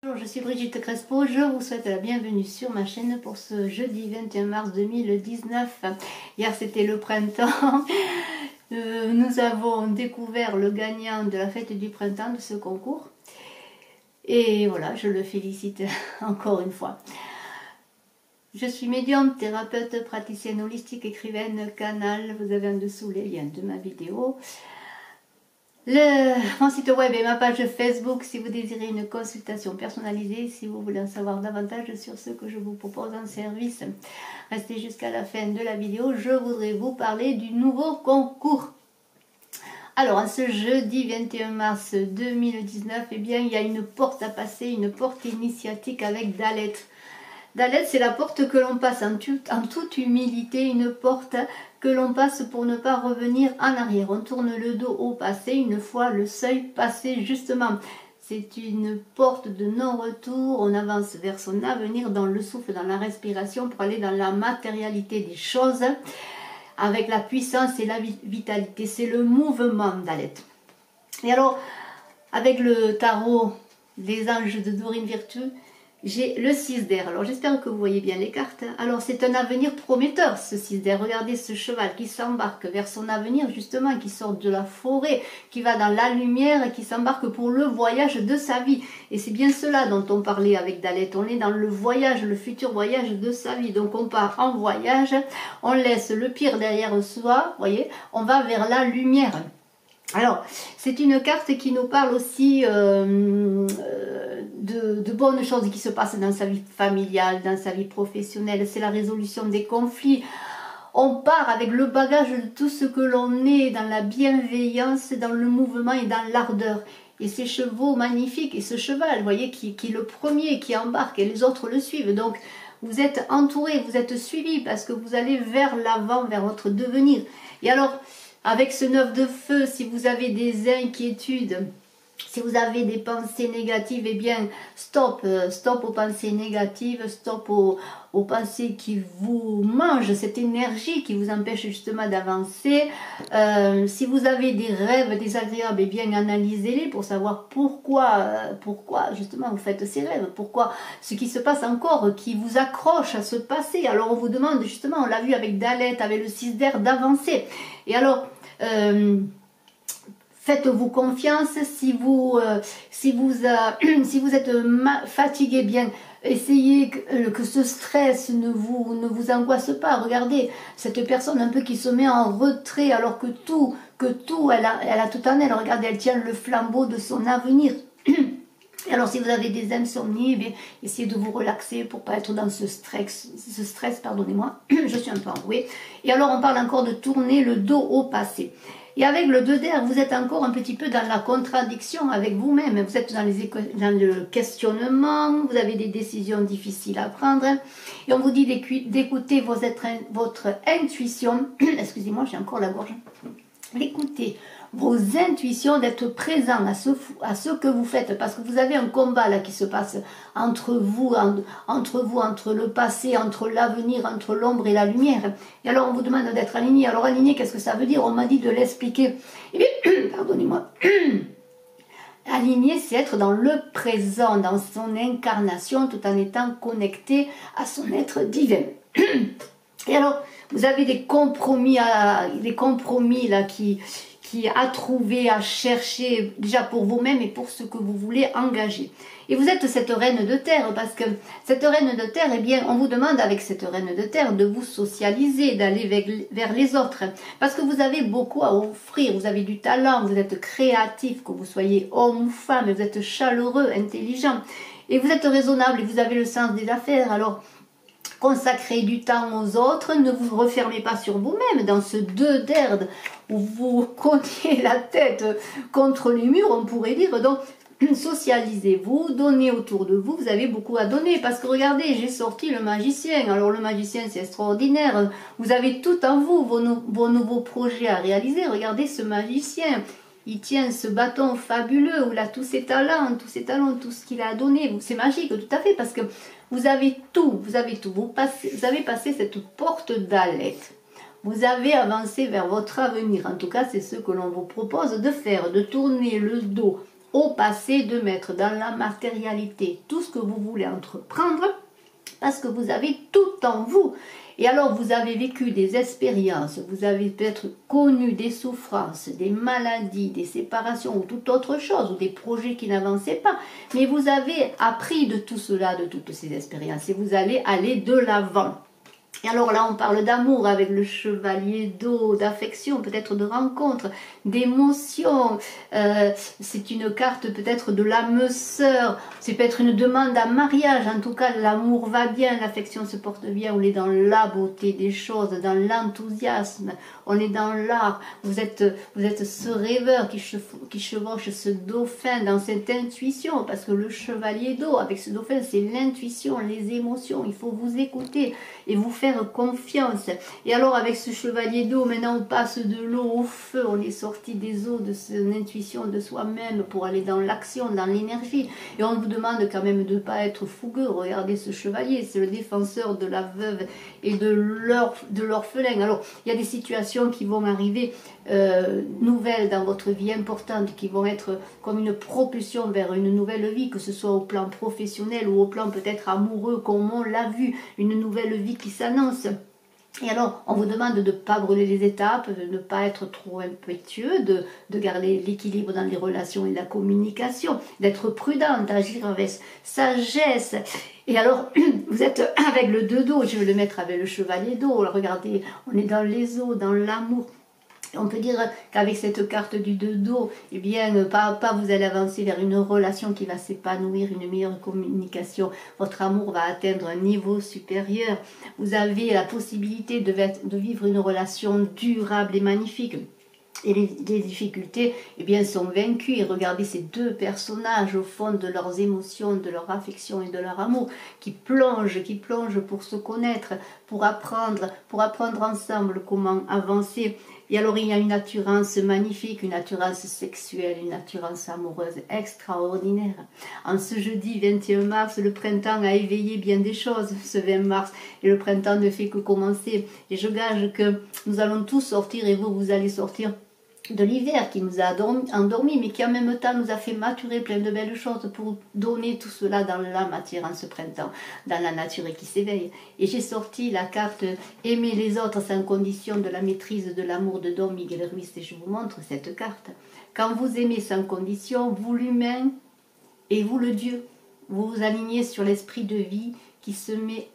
Bonjour, je suis Brigitte Crespo, je vous souhaite la bienvenue sur ma chaîne pour ce jeudi 21 mars 2019. Hier c'était le printemps, nous avons découvert le gagnant de la fête du printemps de ce concours. Et voilà, je le félicite encore une fois. Je suis médium, thérapeute, praticienne holistique, écrivaine, canal. Vous avez en dessous les liens de ma vidéo. Mon site web et ma page Facebook si vous désirez une consultation personnalisée, si vous voulez en savoir davantage sur ce que je vous propose en service. Restez jusqu'à la fin de la vidéo, je voudrais vous parler du nouveau concours. Alors, en ce jeudi 21 mars 2019, eh bien, il y a une porte à passer, une porte initiatique avec Dalet. Dalet, c'est la porte que l'on passe en toute humilité, une porte que l'on passe pour ne pas revenir en arrière. On tourne le dos au passé une fois le seuil passé, justement. C'est une porte de non-retour, on avance vers son avenir dans le souffle, dans la respiration pour aller dans la matérialité des choses avec la puissance et la vitalité. C'est le mouvement Dalet. Et alors, avec le tarot des anges de Dorine Virtue, j'ai le 6 d'air. Alors j'espère que vous voyez bien les cartes. Alors c'est un avenir prometteur ce 6 d'air. Regardez ce cheval qui s'embarque vers son avenir justement, qui sort de la forêt, qui va dans la lumière, qui s'embarque pour le voyage de sa vie. Et c'est bien cela dont on parlait avec Dalet. On est dans le voyage, le futur voyage de sa vie. Donc on part en voyage, on laisse le pire derrière soi, vous voyez, on va vers la lumière. Alors, c'est une carte qui nous parle aussi de bonnes choses qui se passent dans sa vie familiale, dans sa vie professionnelle. C'est la résolution des conflits. On part avec le bagage de tout ce que l'on est, dans la bienveillance, dans le mouvement et dans l'ardeur. Et ces chevaux magnifiques, et ce cheval, vous voyez, qui est le premier, qui embarque, et les autres le suivent. Donc, vous êtes entourés, vous êtes suivis, parce que vous allez vers l'avant, vers votre devenir. Et alors, avec ce 9 de feu, si vous avez des inquiétudes, si vous avez des pensées négatives, eh bien, stop, stop aux pensées négatives, stop aux pensées qui vous mangent, cette énergie qui vous empêche justement d'avancer. Si vous avez des rêves désagréables, eh bien, analysez-les pour savoir pourquoi justement vous faites ces rêves, pourquoi ce qui se passe encore, qui vous accroche à ce passé. Alors on vous demande justement, on l'a vu avec Dalet, avec le 6 d'air, d'avancer. Et alors, faites-vous confiance. Si vous êtes fatigué, bien, essayez que ce stress ne vous angoisse pas. Regardez cette personne un peu qui se met en retrait alors que tout, elle a tout en elle. Regardez, elle tient le flambeau de son avenir. Alors si vous avez des insomnies, eh bien, essayez de vous relaxer pour pas être dans ce stress, pardonnez-moi, je suis un peu enrouée. Et alors on parle encore de tourner le dos au passé. Et avec le 2 d'air, vous êtes encore un petit peu dans la contradiction avec vous-même. Vous êtes dans le questionnement, vous avez des décisions difficiles à prendre. Et on vous dit d'écouter votre intuition. Excusez-moi, j'ai encore la gorge. D'écouter vos intuitions, d'être présent à ce que vous faites, parce que vous avez un combat là qui se passe entre vous, entre le passé, entre l'avenir, entre l'ombre et la lumière. Et alors on vous demande d'être aligné. Alors aligné, qu'est-ce que ça veut dire? On m'a dit de l'expliquer. Eh bien, pardonnez-moi. Aligné, c'est être dans le présent, dans son incarnation, tout en étant connecté à son être divin. Et alors, vous avez des compromis là qui à trouver, à chercher, déjà pour vous-même et pour ce que vous voulez engager. Et vous êtes cette reine de terre, parce que cette reine de terre, eh bien, on vous demande avec cette reine de terre de vous socialiser, d'aller vers les autres, parce que vous avez beaucoup à offrir, vous avez du talent, vous êtes créatif, que vous soyez homme ou femme, vous êtes chaleureux, intelligent, et vous êtes raisonnable, et vous avez le sens des affaires. Alors, consacrez du temps aux autres, ne vous refermez pas sur vous-même dans ce 2 d'air où vous cognez la tête contre les murs, on pourrait dire. Donc, socialisez-vous, donnez autour de vous, vous avez beaucoup à donner, parce que regardez, j'ai sorti le magicien. Alors le magicien, c'est extraordinaire, vous avez tout en vous, vos nouveaux projets à réaliser. Regardez ce magicien, il tient ce bâton fabuleux où il a tous ses talents, tout ce qu'il a donné. C'est magique, tout à fait, parce que vous avez tout, vous avez passé cette porte Dalet. Vous avez avancé vers votre avenir. En tout cas, c'est ce que l'on vous propose de faire, de tourner le dos au passé, de mettre dans la matérialité tout ce que vous voulez entreprendre, parce que vous avez tout en vous. Et alors vous avez vécu des expériences, vous avez peut-être connu des souffrances, des maladies, des séparations ou toute autre chose, ou des projets qui n'avançaient pas. Mais vous avez appris de tout cela, de toutes ces expériences, et vous allez aller de l'avant. Et alors là, on parle d'amour avec le chevalier d'eau, d'affection, peut-être de rencontre, d'émotion. C'est une carte peut-être de l'âme sœur. C'est peut-être une demande à mariage. En tout cas, l'amour va bien, l'affection se porte bien. On est dans la beauté des choses, dans l'enthousiasme. On est dans l'art. Vous êtes ce rêveur qui chevauche ce dauphin dans cette intuition. Parce que le chevalier d'eau, avec ce dauphin, c'est l'intuition, les émotions. Il faut vous écouter et vous faire confiance. Et alors avec ce chevalier d'eau, maintenant on passe de l'eau au feu, on est sorti des eaux de son intuition de soi-même pour aller dans l'action, dans l'énergie. Et on vous demande quand même de ne pas être fougueux. Regardez ce chevalier, c'est le défenseur de la veuve et de l'orphelin. Alors il y a des situations qui vont arriver nouvelles dans votre vie, importantes, qui vont être comme une propulsion vers une nouvelle vie, que ce soit au plan professionnel ou au plan peut-être amoureux, comme on l'a vu, une nouvelle vie qui s'annonce. Et alors, on vous demande de ne pas brûler les étapes, de ne pas être trop impétueux, de garder l'équilibre dans les relations et la communication, d'être prudent, d'agir avec sagesse. Et alors, vous êtes avec le 2 d'eau, je vais le mettre avec le chevalier d'eau. Regardez, on est dans les eaux, dans l'amour. On peut dire qu'avec cette carte du 2 d'eau, eh bien, pas à pas, vous allez avancer vers une relation qui va s'épanouir, une meilleure communication. Votre amour va atteindre un niveau supérieur. Vous avez la possibilité de vivre une relation durable et magnifique. Et les difficultés, eh bien, sont vaincues. Et regardez ces deux personnages au fond de leurs émotions, de leur affection et de leur amour, qui plongent pour se connaître, pour apprendre ensemble comment avancer. Et alors il y a une attirance magnifique, une attirance sexuelle, une attirance amoureuse extraordinaire. En ce jeudi 21 mars, le printemps a éveillé bien des choses, ce 20 mars, et le printemps ne fait que commencer. Et je gage que nous allons tous sortir, et vous allez sortir de l'hiver qui nous a endormis, mais qui en même temps nous a fait maturer plein de belles choses pour donner tout cela dans la matière en ce printemps, dans la nature et qui s'éveille. Et j'ai sorti la carte Aimer les autres sans condition de la maîtrise de l'amour de Don Miguel Ruiz, et je vous montre cette carte. Quand vous aimez sans condition, vous l'humain et vous le Dieu, vous vous alignez sur l'esprit de vie qui se met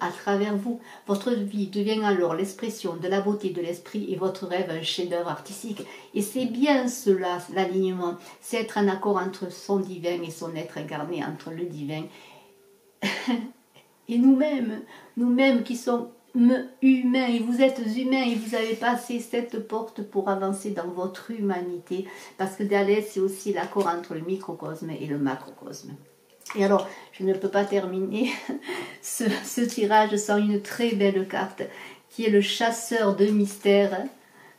à travers vous. Votre vie devient alors l'expression de la beauté de l'esprit et votre rêve un chef-d'œuvre artistique. Et c'est bien cela, l'alignement. C'est être en accord entre son divin et son être incarné, entre le divin et nous-mêmes qui sommes humains. Et vous êtes humains et vous avez passé cette porte pour avancer dans votre humanité. Parce que derrière, c'est aussi l'accord entre le microcosme et le macrocosme. Et alors, je ne peux pas terminer ce tirage sans une très belle carte, qui est le chasseur de mystères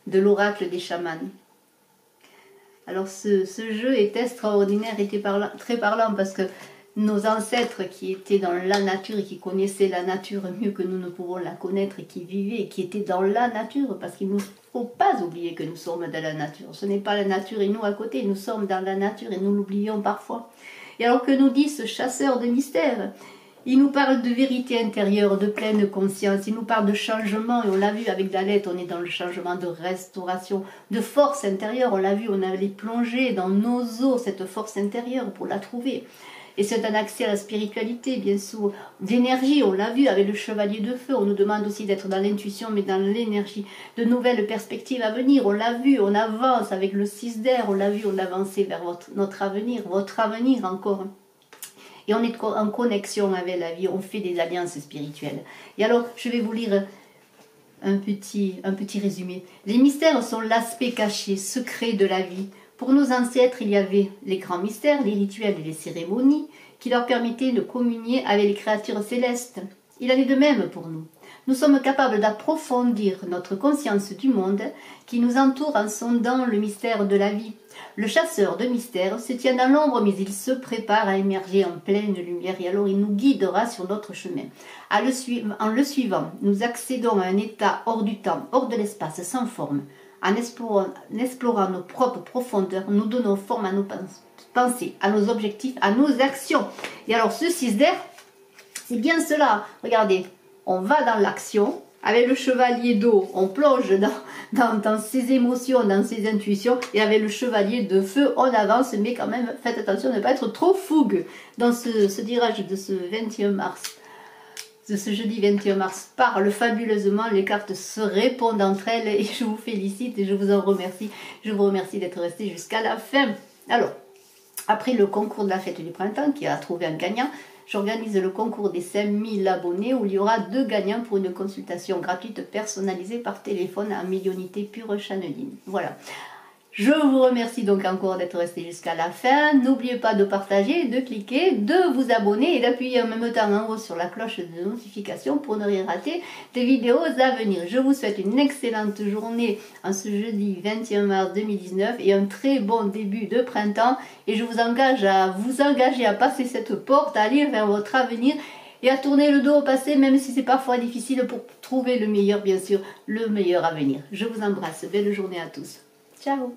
de l'oracle des chamans. Alors, ce jeu est extraordinaire et très parlant, parce que nos ancêtres qui étaient dans la nature et qui connaissaient la nature mieux que nous ne pouvons la connaître, et qui vivaient et qui étaient dans la nature, parce qu'il ne faut pas oublier que nous sommes dans la nature. Ce n'est pas la nature et nous à côté, nous sommes dans la nature et nous l'oublions parfois. Et alors que nous dit ce chasseur de mystères? Il nous parle de vérité intérieure, de pleine conscience, il nous parle de changement, et on l'a vu avec Dalet, on est dans le changement de restauration, de force intérieure, on l'a vu, on allait plonger dans nos eaux, cette force intérieure pour la trouver. Et c'est un accès à la spiritualité, bien sûr, d'énergie, on l'a vu avec le chevalier de feu, on nous demande aussi d'être dans l'intuition, mais dans l'énergie, de nouvelles perspectives à venir, on l'a vu, on avance avec le 6 d'air, on l'a vu, on avance vers notre avenir, votre avenir encore. Et on est en connexion avec la vie, on fait des alliances spirituelles. Et alors, je vais vous lire un petit résumé. Les mystères sont l'aspect caché, secret de la vie. Pour nos ancêtres, il y avait les grands mystères, les rituels et les cérémonies qui leur permettaient de communier avec les créatures célestes. Il en est de même pour nous. Nous sommes capables d'approfondir notre conscience du monde qui nous entoure en sondant le mystère de la vie. Le chasseur de mystères se tient dans l'ombre, mais il se prépare à émerger en pleine lumière, et alors il nous guidera sur notre chemin. En le suivant, nous accédons à un état hors du temps, hors de l'espace, sans forme. en explorant nos propres profondeurs, nous donnons forme à nos pensées, à nos objectifs, à nos actions. Et alors ce 6 d'air, c'est bien cela. Regardez, on va dans l'action. Avec le chevalier d'eau, on plonge dans ses émotions, dans ses intuitions. Et avec le chevalier de feu, on avance. Mais quand même, faites attention de ne pas être trop fougue. Dans ce tirage de ce 21 mars, de ce jeudi 21 mars, parle fabuleusement. Les cartes se répondent entre elles. Et je vous félicite et je vous en remercie. Je vous remercie d'être resté jusqu'à la fin. Alors, après le concours de la fête du printemps, qui a trouvé un gagnant, j'organise le concours des 5000 abonnés où il y aura 2 gagnants pour une consultation gratuite personnalisée par téléphone en médiumnité pure chaneline. Voilà. Je vous remercie donc encore d'être resté jusqu'à la fin. N'oubliez pas de partager, de cliquer, de vous abonner et d'appuyer en même temps en haut sur la cloche de notification pour ne rien rater des vidéos à venir. Je vous souhaite une excellente journée en ce jeudi 21 mars 2019 et un très bon début de printemps. Et je vous engage à vous engager à passer cette porte, à aller vers votre avenir et à tourner le dos au passé, même si c'est parfois difficile, pour trouver le meilleur, bien sûr, le meilleur avenir. Je vous embrasse. Belle journée à tous. Ciao.